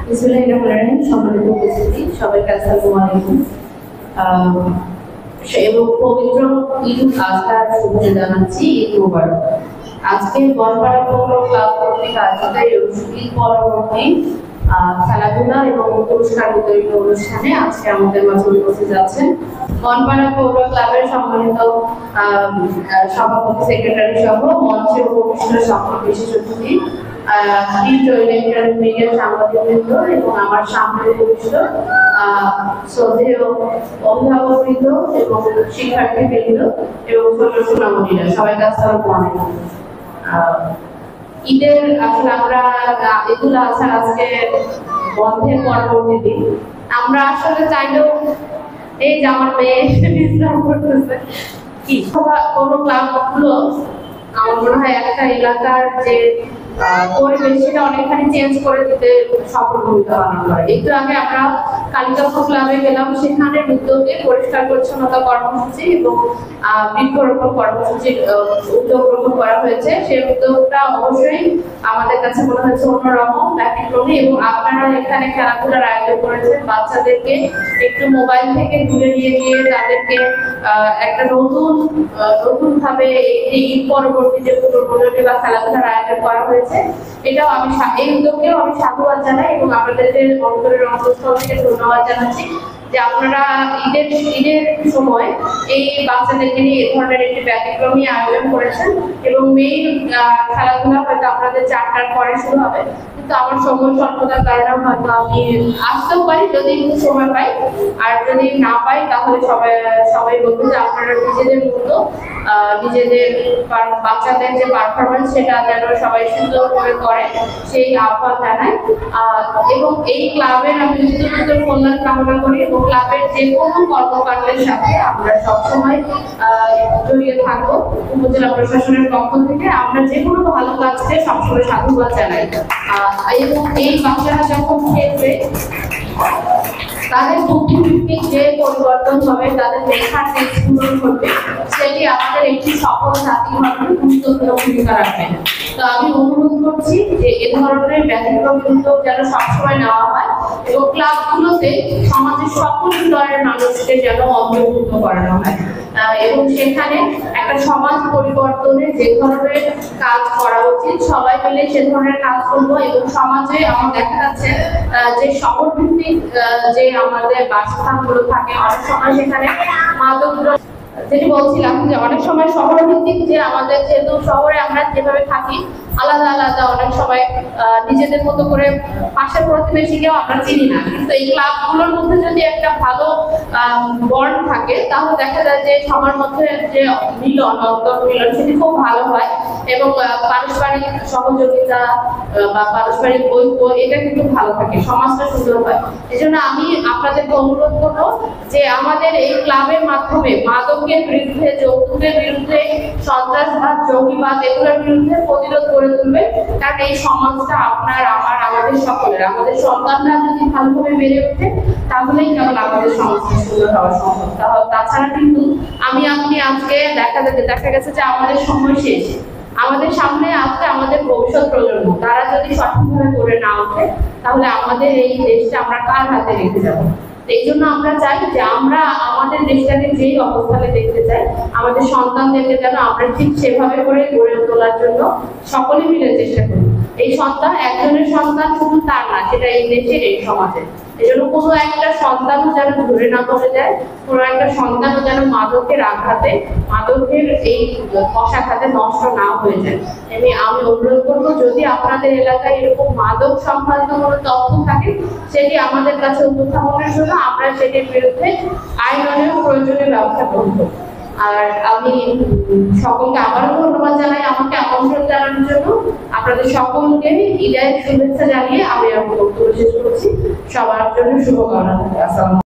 বিসমিল্লাহিররহমানিররহিম। সম্মানিত উপস্থিতি, সবাইকে আসসালামু আলাইকুম। এবং পবিত্র ঈদ উল আজহার শুভেচ্ছা জানাচ্ছি। ঈদ মোবারক। আজকে বনপাড়া পৌর ক্লাব কর্তৃক আয়োজিত ঈদ পরবর্তী খেলাধুলা এবং পুরস্কার বিতরণী অনুষ্ঠানে আজকে আমাদের মাঝে উপস্থিত আছেন বনপাড়া পৌর ক্লাবের সম্মানিত সভাপতি, সেক্রেটারি সহ মঞ্চে উপবিষ্ট সকল বিশেষ অতিথি, মিডিয়া সাংবাদিকবৃন্দ এবং আমার সামনে উপবিষ্ট শ্রদ্ধেয় অভিভাবকবৃন্দ এবং শিক্ষার্থীবৃন্দ এবং ছোট সোনামণিরা, সবাইকে আসসালামু আলাইকুম। ঈদের আসলে আমরা ঈদ উল আজহার আজকে বন্ধের পরবর্তী দিন। আমরা আসলে চাইলেও এই যে আমার মেয়ে বিশ্রাম করতেছে কি কোনো ক্লাবগুলো আমার মনে হয় একটা এলাকার যে পরিবেশ সেটা অনেকখানি চেঞ্জ করে দিতে সফল ভূমিকা পালন করে। একটু আগে আমরা কালিকাপুর ক্লাবে গেলাম, সেখানে উদ্যোগে পরিষ্কার পরিচ্ছন্নতা কর্মসূচি এবং বৃক্ষরোপণ কর্মসূচির উদ্যোগ গ্রহণ করা হয়েছে। সেই উদ্যোগটা অবশ্যই আমাদের কাছে মনে হয়েছে অন্যরকম, ব্যতিক্রমী। এবং আপনারা এখানে খেলাধুলার আয়োজন করেছেন, বাচ্চাদেরকে একটু মোবাইল থেকে দূরে নিয়ে গিয়ে তাদেরকে একটা নতুন ভাবে ঈদ পরবর্তী যে পুনর্মিলনী বা খেলাধুলার আয়োজন করা হয়েছে, এটাও আমি এই উদ্যোগকেও আমি সাধুবাদ জানাই এবং আপনাদেরকে অন্তরের অন্তঃস্থল থেকে ধন্যবাদ জানাচ্ছি যে আপনারা ঈদের সময় এই বাচ্চাদেরকে নিয়ে এ ধরনের একটি ব্যতিক্রমী আয়োজন করেছেন। এবং মেইন খেলাধুলা হয়তো আপনাদের 4টার পরে শুরু হবে, কিন্তু আমার সময় স্বল্পতার কারণে হয়তো আমি আসতেও পারি যদি সময় পাই, আর যদি না পাই তাহলে সবাই বলবো যে আপনারা নিজেদের মতো নিজেদের বাচ্চাদের যে পারফরমেন্স সেটা যেন সবাই সুন্দর করে করে সেই আহ্বান জানাই। এবং এই ক্লাবের আমি উত্তর কল্যাণ কামনা করি এবং ক্লাবের যে কোনো কর্মকাণ্ডের সাথে আমরা সবসময় জড়িয়ে থাকবো। উপজেলা প্রশাসনের পক্ষ থেকে আমরা যে কোনো ভালো কাজকে সবসময় সাধুবাদ জানাই। এবং এই বাচ্চারা যখন খেলবে তাদের বুদ্ধিভিত্তিক যে পরিবর্তন হবে, তাদের লেখার যে স্ফুরণ ঘটবে, সেটি আমাদের একটি সফল জাতি গঠনে গুরুত্বপূর্ণ ভূমিকা রাখবে। তো আমি অনুরোধ করছি যে এ ধরনের ব্যতিক্রমী উদ্যোগ যেন সবসময় নেওয়া হয় এবং ক্লাবগুলোতে সমাজের সকল স্তরের মানুষকে যেন অন্তর্ভুক্ত করানো হয় এবং সেখানে একটা সমাজ পরিবর্তনে যে ধরনের কাজ করা উচিত সবাই মিলে সে ধরনের কাজ করবো। এবং সমাজে আমার দেখা যাচ্ছে যে শহর ভিত্তিক যে আমাদের বাসস্থানগুলো থাকে, অনেক সময় সেখানে মাদক যেটি বলছিলাম যে অনেক সময় শহর ভিত্তিক যে আমাদের, যেহেতু শহরে আমরা যেভাবে থাকি আলাদা আলাদা, অনেক সময় নিজেদের মতো করে পাশের প্রতিবেশীকেও আমরা চিনি না, কিন্তু এই ক্লাবগুলোর মধ্যে যদি একটা ভালো বন্ড থাকে তাহলে দেখা যায় যে সবার মধ্যে যে মিলন, অন্তর্মিলন সেটি খুব ভালো হয় এবং পারস্পরিক সহযোগিতা বা পারস্পরিক ঐক্য এটা কিন্তু ভালো থাকে, সমাজটা সুন্দর হয়। এই জন্য আমি আপনাদেরকে অনুরোধ করবো যে আমাদের এই ক্লাবের মাধ্যমে মাদকের বিরুদ্ধে, যৌতুকের বিরুদ্ধে, সন্ত্রাসবাদ, জঙ্গিবাদ এগুলোর বিরুদ্ধে প্রতিরোধ করে তুলবে। কারণ এই সমাজটা আপনার, আমাদের সকলের, আমাদের সন্তানরা যদি ভালোভাবে বেড়ে ওঠে তাহলেই কেবল আমাদের সমাজটা সুন্দর হওয়া সম্ভব। তাছাড়া কিন্তু আপনি আজকে দেখা গেছে যে আমাদের সময় শেষ, আমাদের সামনে আছে আমাদের ভবিষ্যৎ প্রজন্ম, তারা যদি সঠিকভাবে করে না ওঠে তাহলে আমাদের এই দেশটা আমরা কার হাতে রেখে যাবো। এই জন্য আমরা চাই যে আমরা আমাদের দেশটাকে যেই অবস্থানে দেখতে চাই, আমাদের সন্তানদেরকে যেন আমরা ঠিক সেভাবে করে গড়ে তোলার জন্য সকলে মিলে চেষ্টা করি। এই সন্তান একজনের সন্তান শুধু তার না, সেটা এই দেশের, এই সমাজের। এই জন্য কোনো একটা সন্তানও যেন ধরে না পড়ে যায়, কোনো একটা সন্তানও যেন মাদকের আঘাতে, মাদকের এই কষাঘাতে নষ্ট না হয়ে যায়। আমি অনুরোধ করবো যদি আপনাদের এলাকায় এরকম মাদক সংক্রান্ত কোনো তথ্য থাকে সেটি আমাদের কাছে উপস্থাপনের জন্য আমরা সেটির বিরুদ্ধে আইনের প্রয়োজনীয় ব্যবস্থা করব। আর আমি সকলকে আবারও ধন্যবাদ জানাই আমাকে আমন্ত্রণ জানানোর জন্য। আপনাদের সকলকে ঈদের শুভেচ্ছা জানিয়ে আমি আমার বক্তব্য শেষ করছি। সবার জন্য শুভকামনা। আসসালাম।